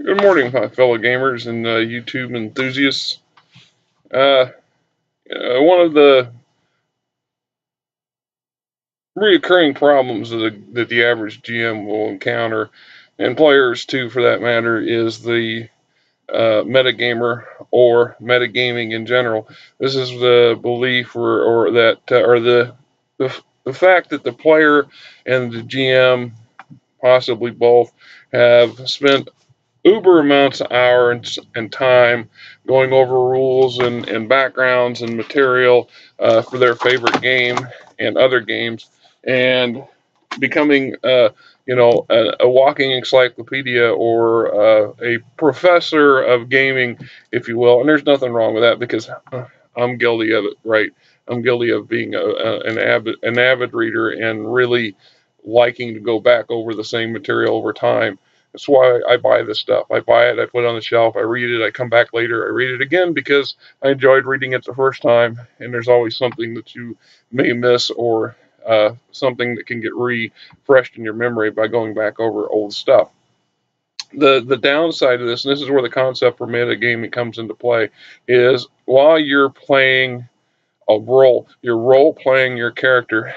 Good morning, my fellow gamers and YouTube enthusiasts. Uh, One of the reoccurring problems that the average GM will encounter, and players too for that matter, is the metagamer or metagaming in general. This is the belief or that or the fact that the player and the GM, possibly both, have spent uber amounts of hours and time going over rules and backgrounds and material for their favorite game and other games, and becoming a walking encyclopedia or a professor of gaming, if you will. And there's nothing wrong with that, because I'm guilty of it, right? I'm guilty of being an avid reader and really liking to go back over the same material over time. That's why I buy this stuff. I buy it, I put it on the shelf, I read it, I come back later, I read it again because I enjoyed reading it the first time, and there's always something that you may miss, or something that can get refreshed in your memory by going back over old stuff. The downside of this, and this is where the concept for metagaming comes into play, is while you're playing a role, you're role playing your character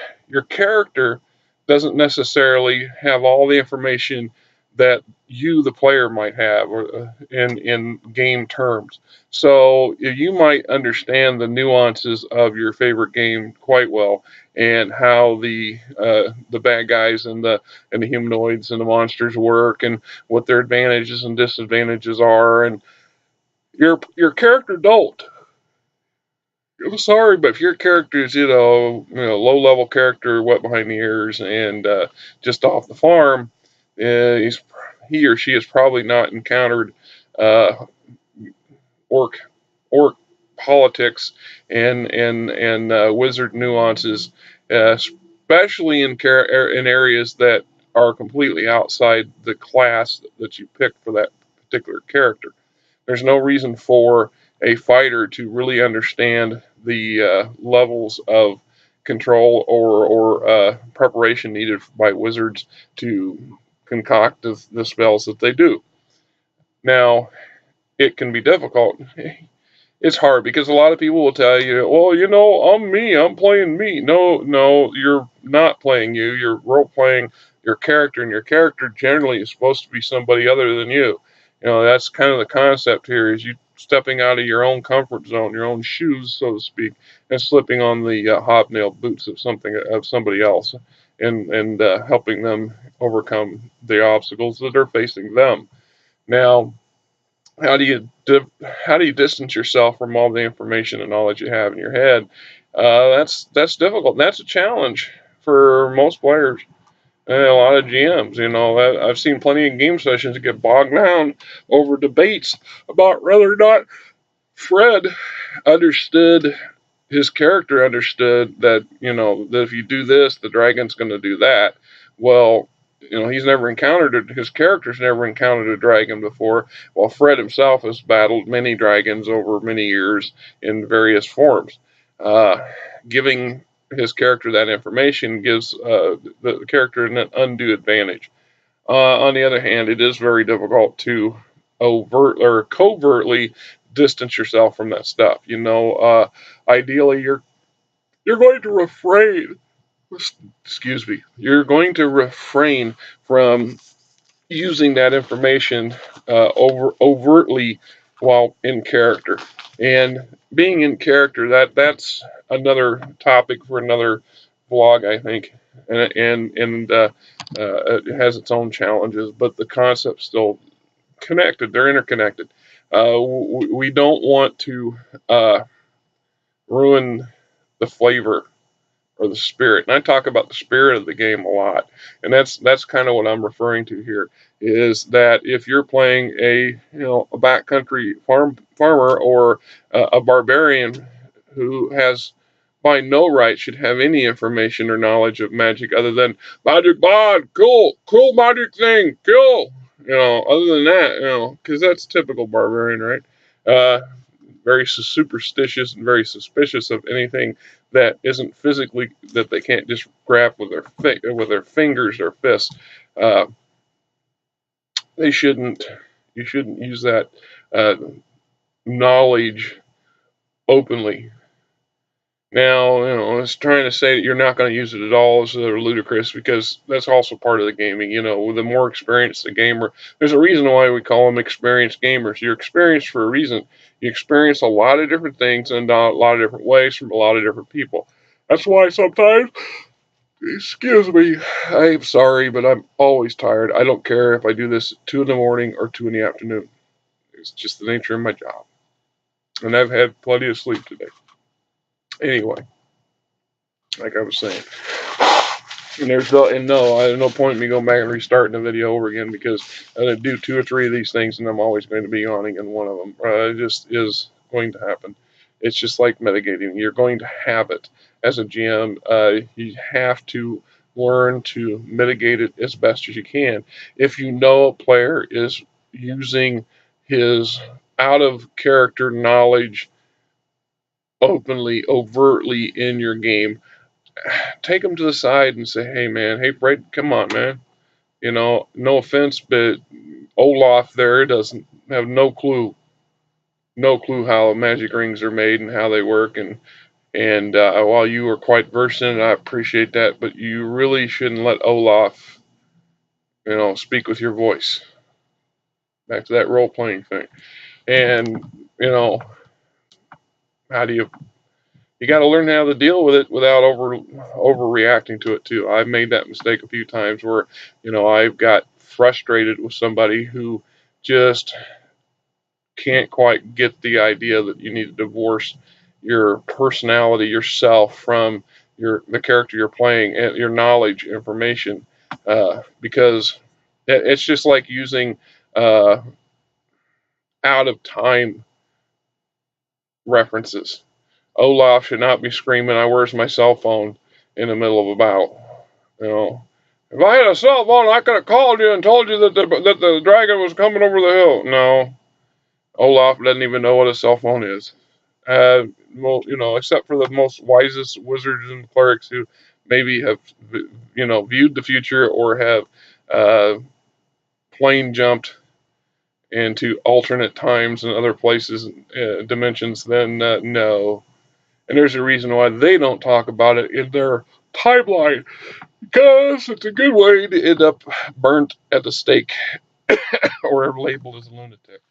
doesn't necessarily have all the information that you, the player, might have, or in game terms. So you might understand the nuances of your favorite game quite well, and how the bad guys and the humanoids and the monsters work, and what their advantages and disadvantages are, and your character don't. I'm sorry, but if your character is, low level character, wet behind the ears, and just off the farm, he or she has probably not encountered uh, orc orc politics and wizard nuances, especially in areas that are completely outside the class that you picked for that particular character. There's no reason for a fighter to really understand the levels of control or preparation needed by wizards to concoct the spells that they do. Now, it can be difficult. It's hard because a lot of people will tell you, well, I'm me, I'm playing me. No, no, you're not playing you. You're role playing your character, and your character generally is supposed to be somebody other than you. That's kind of the concept here, is you stepping out of your own comfort zone, your own shoes, so to speak, and slipping on the hobnailed boots of somebody else, and helping them overcome the obstacles that are facing them. Now, how do you how do you distance yourself from all the information and knowledge you have in your head? That's difficult. That's a challenge for most players and a lot of GMs. I've seen plenty of game sessions get bogged down over debates about whether or not Fred understood his character understood that that if you do this, the dragon's going to do that. Well, he's never encountered it. His character's never encountered a dragon before, while Fred himself has battled many dragons over many years in various forms. Uh, Giving his character that information gives the character an undue advantage. On the other hand, it is very difficult to overt or covertly distance yourself from that stuff. Ideally, you're going to refrain. Excuse me. You're going to refrain from using that information overtly while in character. And being in character, that's another topic for another vlog, I think. And it has its own challenges, but the concept's still connected. They're interconnected. We don't want to ruin the flavor or the spirit. And I talk about the spirit of the game a lot. And that's kind of what I'm referring to here, is that if you're playing a backcountry farmer, or a barbarian who has by no right should have any information or knowledge of magic other than magic bod, cool magic thing, kill. Other than that, because that's typical barbarian, right? Uh, Very superstitious and very suspicious of anything that isn't physically, that they can't just grab with their fingers or fists. Uh, they shouldn't You shouldn't use that uh, knowledge openly. Now, it's trying to say that you're not going to use it at all is ludicrous, because that's also part of the gaming. With the more experienced the gamer, there's a reason why we call them experienced gamers. You're experienced for a reason. You experience a lot of different things in a lot of different ways from a lot of different people. That's why sometimes, excuse me, I'm sorry, but I'm always tired. I don't care if I do this at 2 in the morning or 2 in the afternoon. It's just the nature of my job. And I've had plenty of sleep today. Anyway, like I was saying. And there's no point in me going back and restarting the video over again, because I'm going to do 2 or 3 of these things and I'm always going to be yawning in one of them. It just is going to happen. It's just like metagaming. You're going to have it as a GM. You have to learn to mitigate it as best as you can. If you know a player is using his out of character knowledge openly, overtly in your game, take them to the side and say, "Hey, man, hey, Fred, come on, man. No offense, but Olaf there doesn't have no clue how magic rings are made and how they work, and while you are quite versed in it, I appreciate that, but you really shouldn't let Olaf, speak with your voice." Back to that role playing thing, and you know, how do you got to learn how to deal with it without overreacting to it too. I've made that mistake a few times where, I've got frustrated with somebody who just can't quite get the idea that you need to divorce your personality, yourself, from the character you're playing, and your knowledge, information, because it's just like using uh, out of time references. Olaf should not be screaming, "Where's my cell phone?" in the middle of a battle. You know, if I had a cell phone, I could have called you and told you that the dragon was coming over the hill. No, Olaf doesn't even know what a cell phone is. Well, except for the most wisest wizards and clerics who maybe have, viewed the future, or have uh, plane jumped into alternate times and other places, dimensions, then no. And there's a reason why they don't talk about it in their timeline, because it's a good way to end up burnt at the stake or labeled as a lunatic.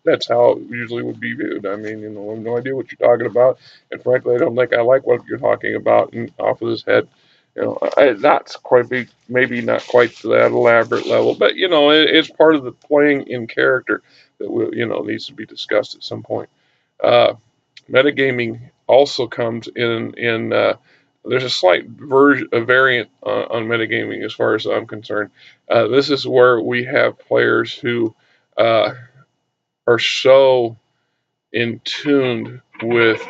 That's how it usually would be viewed. I mean, I have no idea what you're talking about, and frankly, I don't think I like what you're talking about. And off of his head, that's quite big, maybe not quite to that elaborate level, but it's part of the playing in character that will, needs to be discussed at some point. Uh, Metagaming also comes in. There's a slight a variant on metagaming as far as I'm concerned. This is where we have players who uh, are so in tune with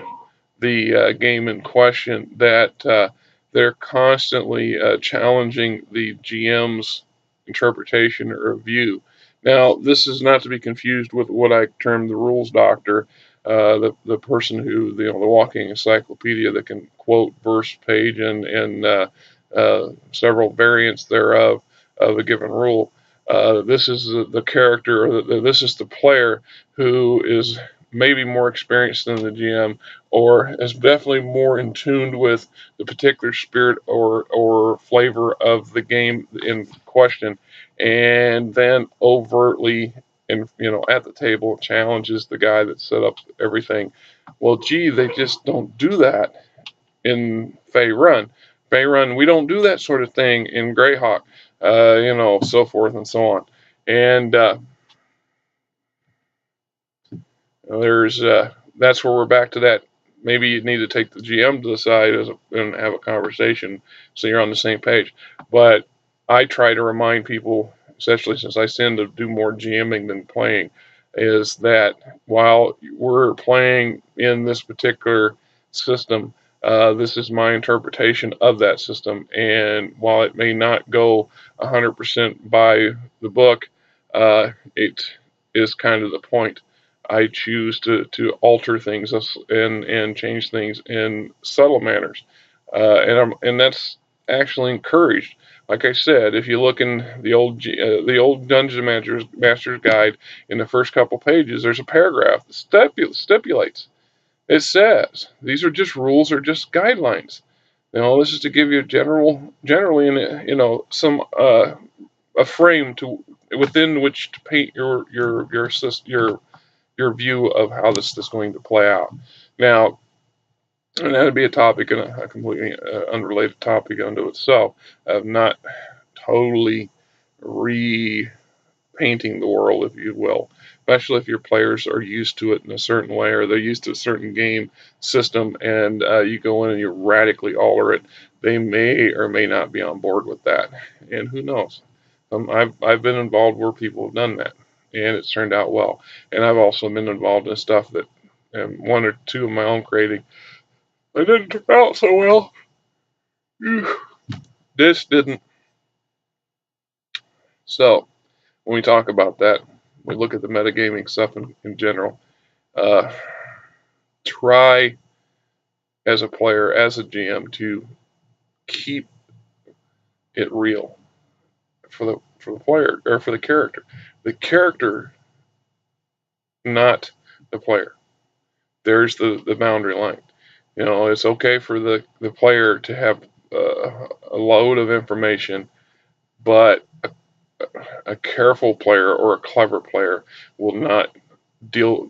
the game in question that they're constantly challenging the GM's interpretation or view. Now, this is not to be confused with what I term the rules doctor, the person who, the walking encyclopedia that can quote verse, page, and several variants thereof of a given rule. This is the character, or this is the player who is maybe more experienced than the GM, or is definitely more in tune with the particular spirit or flavor of the game in question, and then overtly, and at the table, challenges the guy that set up everything. Well, gee, they just don't do that in Faerun. Faerun, we don't do that sort of thing in Greyhawk, so forth and so on. And there's that's where we're back to that. Maybe you need to take the GM to the side and have a conversation so you're on the same page. But I try to remind people, especially since I tend to do more GMing than playing, is that while we're playing in this particular system, this is my interpretation of that system. And while it may not go 100% by the book, it is kind of the point. I choose to alter things and change things in subtle manners, and that's actually encouraged. Like I said, if you look in the old Dungeon Master's Guide, in the first couple pages, there's a paragraph that stipulates. It says these are just rules or just guidelines. This is to give you generally, some a frame to within which to paint your view of how this is going to play out. Now, and that would be a topic and a completely unrelated topic unto itself of not totally repainting the world, if you will, especially if your players are used to it in a certain way or they're used to a certain game system and you go in and you radically alter it. They may or may not be on board with that, and who knows. I've been involved where people have done that, and it's turned out well. And I've also been involved in stuff that, one or two of my own creating, they didn't turn out so well. This didn't. So when we talk about that, we look at the metagaming stuff in general. Uh, Try as a player, as a GM, to keep it real for the player or for the character. The character, not the player. There's the boundary line. It's okay for the player to have a load of information, but a careful player or a clever player will not deal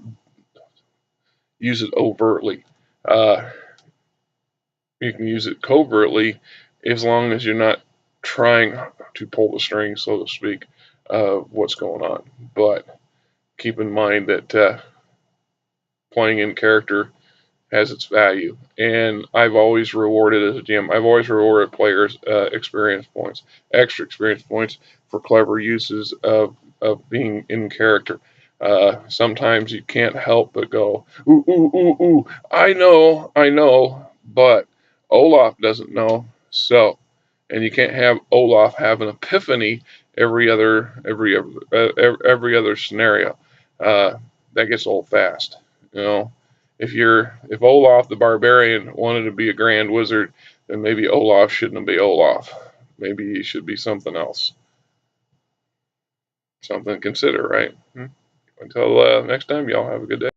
use it overtly. Uh, you can use it covertly as long as you're not trying to pull the string, so to speak, of what's going on. But keep in mind that playing in character has its value. And I've always rewarded as a GM, I've always rewarded players experience points, extra experience points for clever uses of being in character. Sometimes you can't help but go, ooh, ooh, ooh, ooh, I know, but Olaf doesn't know. So, and you can't have Olaf have an epiphany every other scenario. Uh, that gets old fast, you know. If Olaf the Barbarian wanted to be a Grand Wizard, then maybe Olaf shouldn't be Olaf. Maybe he should be something else. Something to consider, right? Until next time, y'all have a good day.